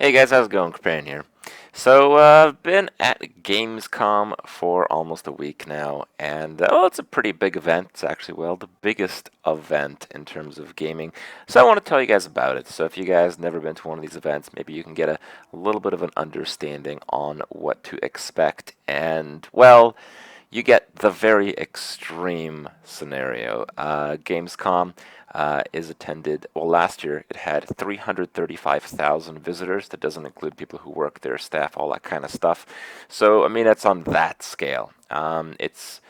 Hey guys, how's it going? Comparing here. So, I've been at Gamescom for almost a week now, and it's a pretty big event. It's actually, the biggest event in terms of gaming. So, I want to tell you guys about it. So, if you guys never been to one of these events, maybe you can get a little bit of an understanding on what to expect. And, you get the very extreme scenario. Gamescom is attended, last year it had 335,000 visitors. That doesn't include people who work there, staff, all that kind of stuff. So, I mean, it's on that scale. It's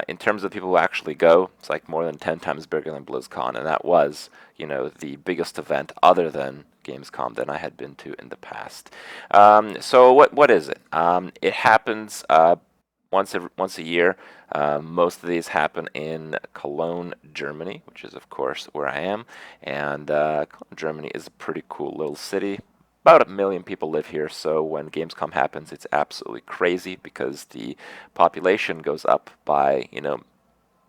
in terms of people who actually go, it's like more than 10 times bigger than BlizzCon, and that was, the biggest event other than Gamescom than I had been to in the past. So what is it? It happens once a year. Most of these happen in Cologne, Germany, which is of course where I am. And Cologne, Germany is a pretty cool little city. About 1 million people live here, so when Gamescom happens, it's absolutely crazy because the population goes up by,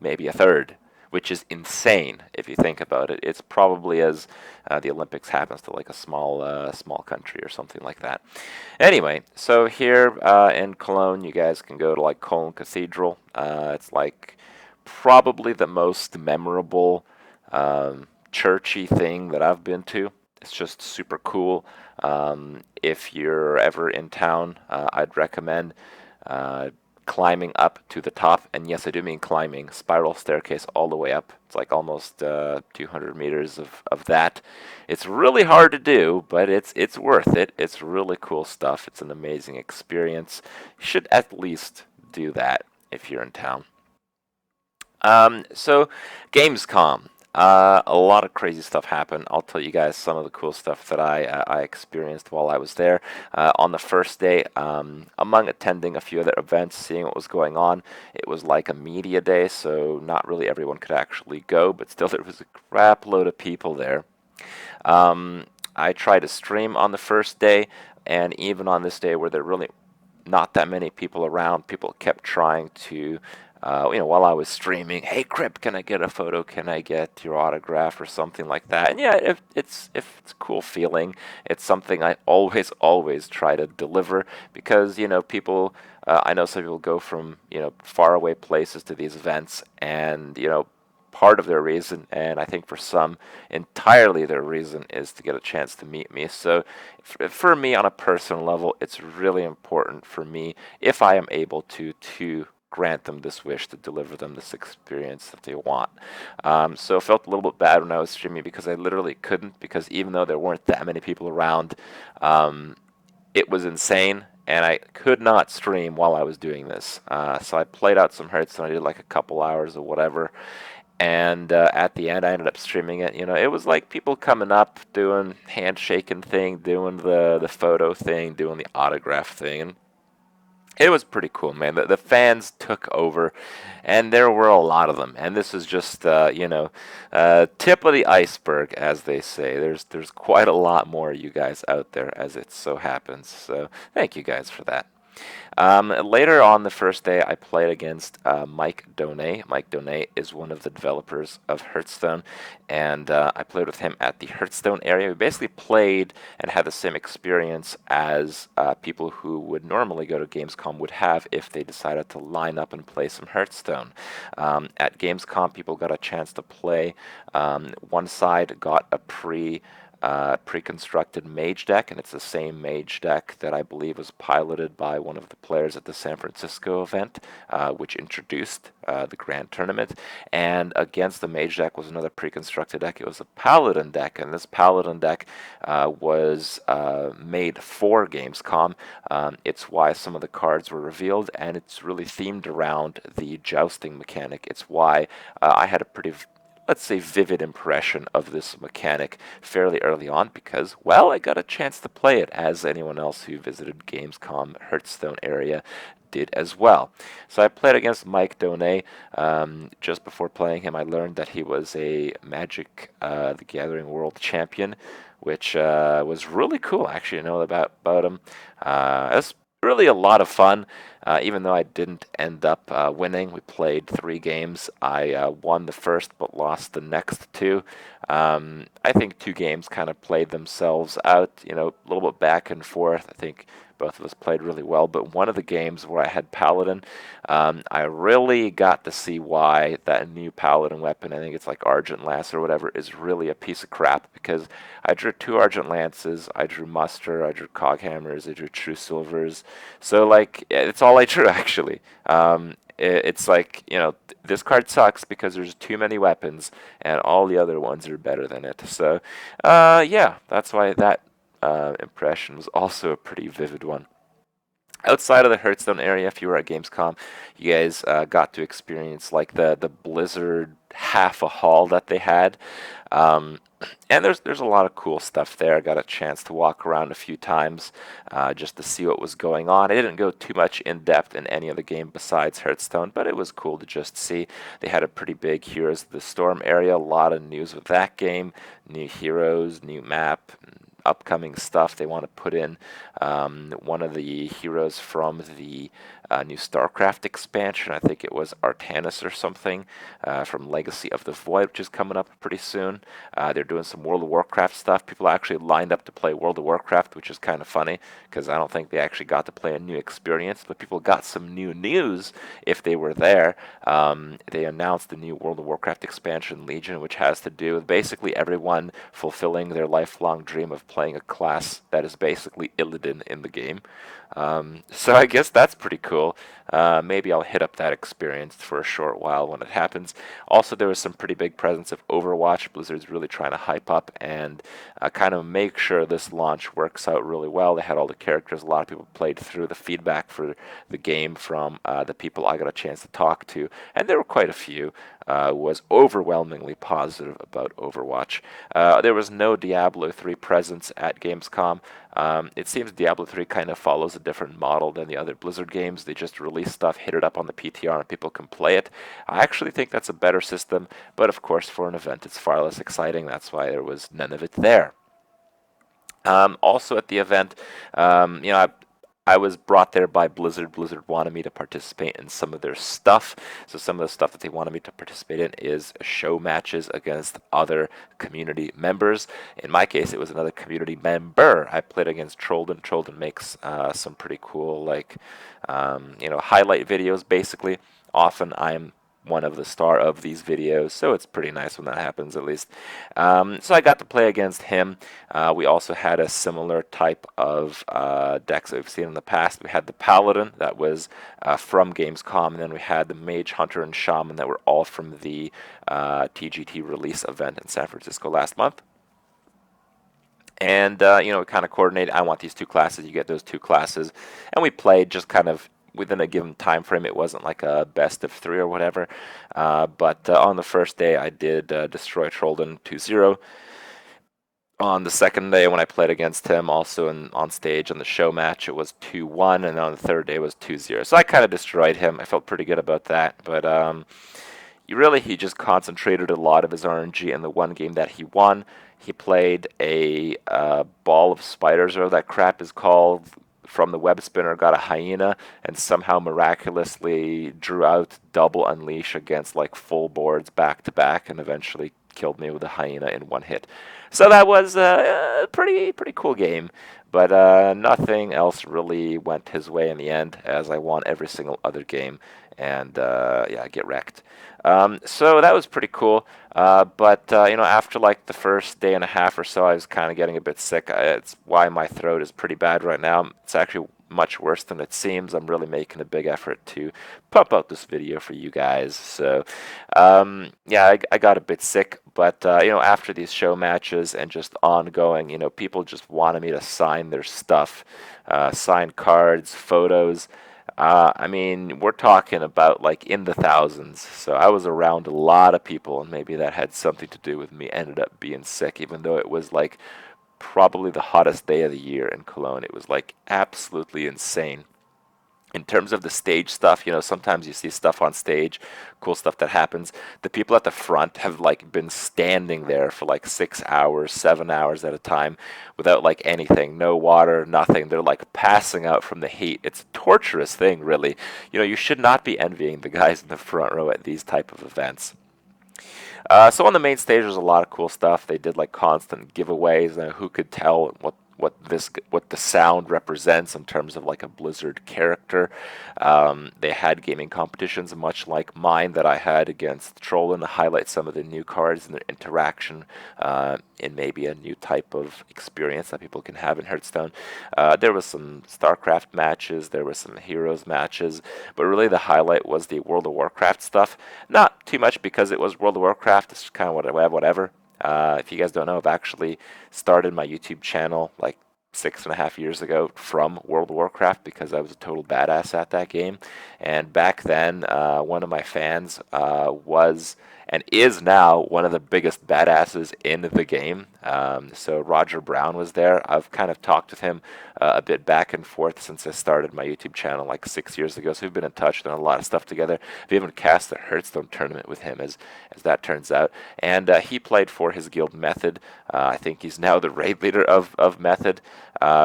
maybe a third, which is insane if you think about it. It's probably as the Olympics happens to like a small country or something like that. Anyway, so here in Cologne, you guys can go to like Cologne Cathedral. It's like probably the most memorable churchy thing that I've been to. It's just super cool. If you're ever in town, I'd recommend uh, climbing up to the top. And yes, I do mean climbing, spiral staircase all the way up. It's like almost 200 meters of that. It's really hard to do, but it's worth it. It's really cool stuff. It's an amazing experience. You should at least do that if you're in town. So Gamescom. A lot of crazy stuff happened. I'll tell you guys some of the cool stuff that I experienced while I was there. On the first day, among attending a few other events, seeing what was going on, it was like a media day, so not really everyone could actually go, but still there was a crap load of people there. I tried to stream on the first day, and even on this day where there really not that many people around, people kept trying to, while I was streaming, hey, Crip, can I get a photo? Can I get your autograph or something like that? And yeah, if it's a cool feeling, it's something I always try to deliver because, people, I know some people go from, faraway places to these events and, part of their reason, and I think for some, entirely their reason is to get a chance to meet me. So for me, on a personal level, it's really important for me, if I am able to grant them this wish, to deliver them this experience that they want. So I felt a little bit bad when I was streaming because I literally couldn't, because even though there weren't that many people around, it was insane, and I could not stream while I was doing this. So I played out some Hearthstone. I did like a couple hours or whatever, and at the end, I ended up streaming it. It was like people coming up, doing handshaking thing, doing the photo thing, doing the autograph thing, and it was pretty cool, man. The fans took over, and there were a lot of them. And this is just, tip of the iceberg, as they say. There's quite a lot more of you guys out there, as it so happens. So thank you guys for that. Later on the first day, I played against Mike Donay. Mike Donay is one of the developers of Hearthstone, and I played with him at the Hearthstone area. We basically played and had the same experience as people who would normally go to Gamescom would have if they decided to line up and play some Hearthstone. At Gamescom, people got a chance to play. One side got a pre-constructed mage deck, and it's the same mage deck that I believe was piloted by one of the players at the San Francisco event, which introduced the Grand Tournament. And against the mage deck was another pre-constructed deck. It was a paladin deck, and this paladin deck was made for Gamescom. It's why some of the cards were revealed, and it's really themed around the jousting mechanic. It's why I had a pretty, let's say, vivid impression of this mechanic fairly early on because, I got a chance to play it, as anyone else who visited Gamescom Hearthstone area did as well. So I played against Mike Donay. Just before playing him, I learned that he was a Magic the Gathering World Champion, which was really cool, actually, to know about him. It's really a lot of fun. Even though I didn't end up winning. We played 3 games. I won the first but lost the next two. I think 2 games kind of played themselves out, a little bit back and forth. I think both of us played really well, but one of the games where I had Paladin, I really got to see why that new Paladin weapon, I think it's like Argent Lance or whatever, is really a piece of crap, because I drew 2 Argent Lances, I drew Muster, I drew Coghammers, I drew True Silvers, so like, it's all I drew actually. It's like, this card sucks because there's too many weapons, and all the other ones are better than it. So, yeah, that's why that impression was also a pretty vivid one. Outside of the Hearthstone area, if you were at Gamescom, you guys got to experience like the Blizzard half a hall that they had. Um, and there's a lot of cool stuff there. I got a chance to walk around a few times just to see what was going on. I didn't go too much in depth in any other game besides Hearthstone, but it was cool to just see. They had a pretty big Heroes of the Storm area, a lot of news with that game, new heroes, new map, upcoming stuff they want to put in. One of the heroes from the new StarCraft expansion, I think it was Artanis or something, from Legacy of the Void, which is coming up pretty soon. They're doing some World of Warcraft stuff. People actually lined up to play World of Warcraft, which is kind of funny, because I don't think they actually got to play a new experience, but people got some new news if they were there. They announced the new World of Warcraft expansion, Legion, which has to do with basically everyone fulfilling their lifelong dream of playing a class that is basically Illidan in the game. So I guess that's pretty cool. Maybe I'll hit up that experience for a short while when it happens. Also, there was some pretty big presence of Overwatch. Blizzard's really trying to hype up and kind of make sure this launch works out really well. They had all the characters. A lot of people played through the feedback for the game from the people I got a chance to talk to, and there were quite a few. Was overwhelmingly positive about Overwatch. There was no Diablo 3 presence at Gamescom. It seems Diablo 3 kind of follows a different model than the other Blizzard games. They just release stuff, hit it up on the PTR, and people can play it. I actually think that's a better system, but of course, for an event, it's far less exciting. That's why there was none of it there. Also at the event, I was brought there by Blizzard. Blizzard wanted me to participate in some of their stuff. So some of the stuff that they wanted me to participate in is show matches against other community members. In my case, it was another community member. I played against Trollden. Trollden makes some pretty cool, like, highlight videos, basically. Often I'm one of the star of these videos, so it's pretty nice when that happens, at least. So I got to play against him. We also had a similar type of decks that we've seen in the past. We had the Paladin that was from Gamescom, and then we had the Mage, Hunter, and Shaman that were all from the TGT release event in San Francisco last month. And, we kind of coordinated, I want these 2 classes, you get those 2 classes. And we played just kind of within a given time frame. It wasn't like a best of 3 or whatever. But on the first day, I did destroy Trollden 2-0. On the second day, when I played against him, also on stage on the show match, it was 2-1, and on the third day it was 2-0. So I kind of destroyed him. I felt pretty good about that. But he just concentrated a lot of his RNG in the one game that he won. He played a ball of spiders, or that crap is called, from the web spinner, got a hyena, and somehow miraculously drew out double unleash against like full boards back to back, and eventually killed me with a hyena in one hit. So that was a pretty cool game, but nothing else really went his way in the end, as I won every single other game, and get wrecked. So that was pretty cool. But after like the first day and a half or so, I was kind of getting a bit sick. It's why my throat is pretty bad right now. It's actually much worse than it seems. I'm really making a big effort to pump out this video for you guys. So, I got a bit sick. But, after these show matches and just ongoing, people just wanted me to sign their stuff, sign cards, photos. We're talking about like in the thousands. So I was around a lot of people, and maybe that had something to do with me ended up being sick, even though it was like probably the hottest day of the year in Cologne. It was like absolutely insane. In terms of the stage stuff, sometimes you see stuff on stage, cool stuff that happens. The people at the front have like been standing there for like 6 hours, 7 hours at a time without like anything, no water, nothing. They're like passing out from the heat. It's a torturous thing, really. You should not be envying the guys in the front row at these type of events. So on the main stage, there's a lot of cool stuff. They did like constant giveaways. Who could tell what the sound represents in terms of like a Blizzard character? They had gaming competitions, much like mine that I had against Trollin, to highlight some of the new cards and their interaction in maybe a new type of experience that people can have in Hearthstone. There was some StarCraft matches, there was some Heroes matches, but really the highlight was the World of Warcraft stuff. Not too much because it was World of Warcraft. It's kind of whatever. If you guys don't know, I've actually started my YouTube channel like 6.5 years ago from World of Warcraft because I was a total badass at that game. And back then, one of my fans was and is now one of the biggest badasses in the game. So Roger Brown was there. I've kind of talked with him a bit back and forth since I started my YouTube channel like 6 years ago. So we've been in touch, done a lot of stuff together. I've even cast a Hearthstone tournament with him, as that turns out. And he played for his guild Method. I think he's now the raid leader of Method.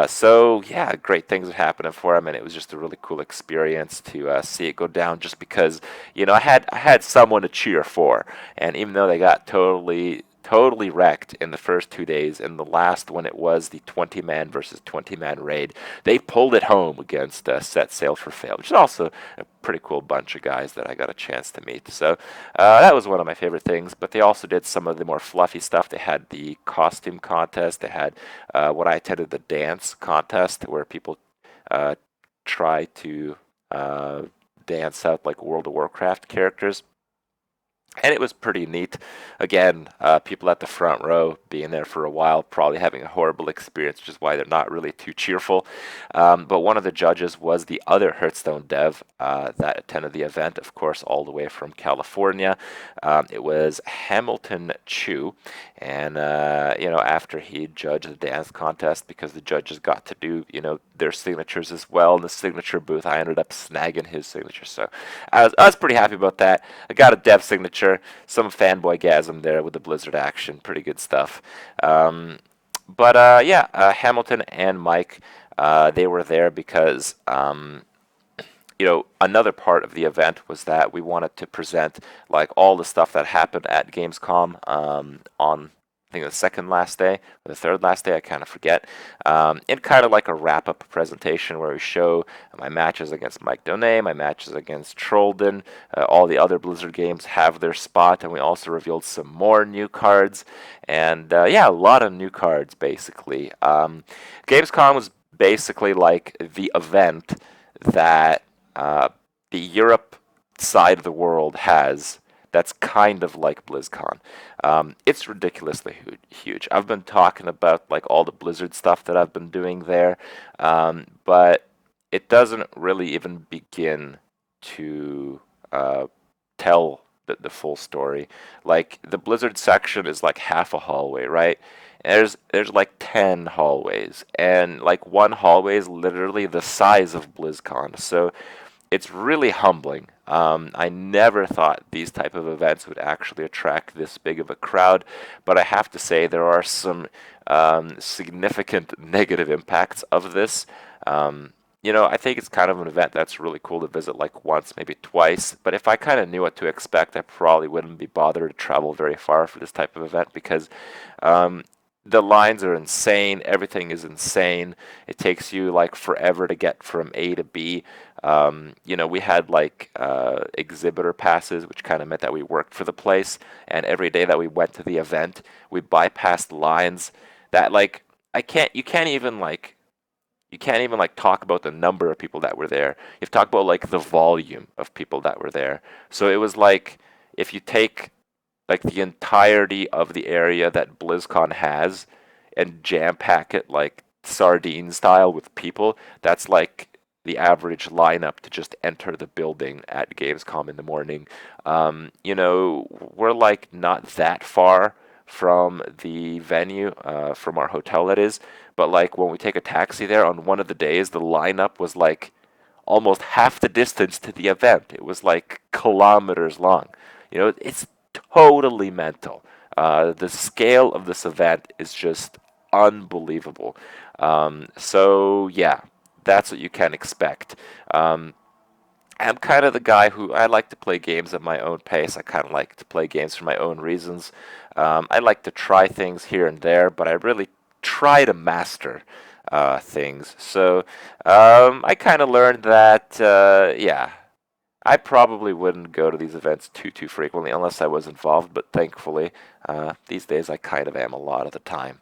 So yeah, great things are happening for him, and it was just a really cool experience to see it go down. Just because I had someone to cheer for, and even though they got totally wrecked in the first 2 days, and the last one it was the 20-man versus 20-man raid, they pulled it home against Set Sail for Fail, which is also a pretty cool bunch of guys that I got a chance to meet. So that was one of my favorite things. But they also did some of the more fluffy stuff. They had the costume contest. They had what I attended, the dance contest, where people try to dance out like World of Warcraft characters. And it was pretty neat. Again, people at the front row being there for a while, probably having a horrible experience, which is why they're not really too cheerful. But one of the judges was the other Hearthstone dev that attended the event, of course, all the way from California. It was Hamilton Chu. And, after he judged the dance contest, because the judges got to do, their signatures as well in the signature booth, I ended up snagging his signature. So I was pretty happy about that. I got a dev signature, some fanboy-gasm there with the Blizzard action. Pretty good stuff. But Hamilton and Mike, they were there because another part of the event was that we wanted to present like all the stuff that happened at Gamescom on, I think, the second last day or the third last day, I kind of forget. In kind of like a wrap-up presentation where we show my matches against Mike Donay, my matches against Trollden, all the other Blizzard games have their spot, and we also revealed some more new cards. And a lot of new cards, basically. Gamescom was basically like the event that the Europe side of the world has, that's kind of like BlizzCon. It's ridiculously huge. I've been talking about like all the Blizzard stuff that I've been doing there, but it doesn't really even begin to tell the full story. Like the Blizzard section is like half a hallway, right? There's like 10 hallways, and like one hallway is literally the size of BlizzCon. So it's really humbling. I never thought these type of events would actually attract this big of a crowd, but I have to say there are some significant negative impacts of this. I think it's kind of an event that's really cool to visit like once, maybe twice. But if I kind of knew what to expect, I probably wouldn't be bothered to travel very far for this type of event because the lines are insane. Everything is insane. It takes you like forever to get from A to B. We had like exhibitor passes, which kind of meant that we worked for the place. And every day that we went to the event, we bypassed lines that like you can't even like talk about the number of people that were there. You have to talk about like the volume of people that were there. So it was like if you take like the entirety of the area that BlizzCon has and jam pack it like sardine style with people, that's like the average lineup to just enter the building at Gamescom in the morning. We're like not that far from the venue, from our hotel that is, but like when we take a taxi there on one of the days, the lineup was like almost half the distance to the event. It was like kilometers long. It's totally mental. The scale of this event is just unbelievable. So yeah, that's what you can expect. I'm kind of the guy who I like to play games at my own pace. I kind of like to play games for my own reasons. I like to try things here and there, but I really try to master things. So I kind of learned that, yeah, I probably wouldn't go to these events too frequently unless I was involved. But thankfully, these days I kind of am a lot of the time.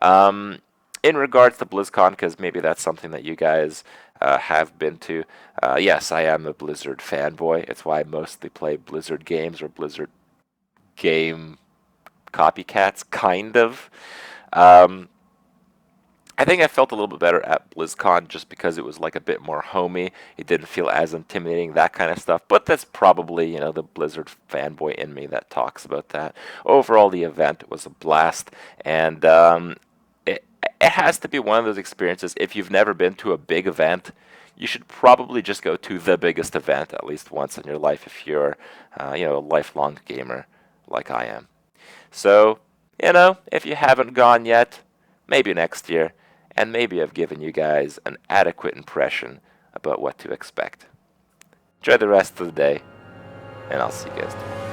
Um, in regards to BlizzCon, because maybe that's something that you guys have been to. Yes, I am a Blizzard fanboy. It's why I mostly play Blizzard games or Blizzard game copycats, kind of. Um, I think I felt a little bit better at BlizzCon just because it was like a bit more homey. It didn't feel as intimidating, that kind of stuff. But that's probably, the Blizzard fanboy in me that talks about that. Overall, the event was a blast, and it has to be one of those experiences. If you've never been to a big event, you should probably just go to the biggest event at least once in your life if you're, a lifelong gamer like I am. So, if you haven't gone yet, maybe next year, and maybe I've given you guys an adequate impression about what to expect. Enjoy the rest of the day, and I'll see you guys tomorrow.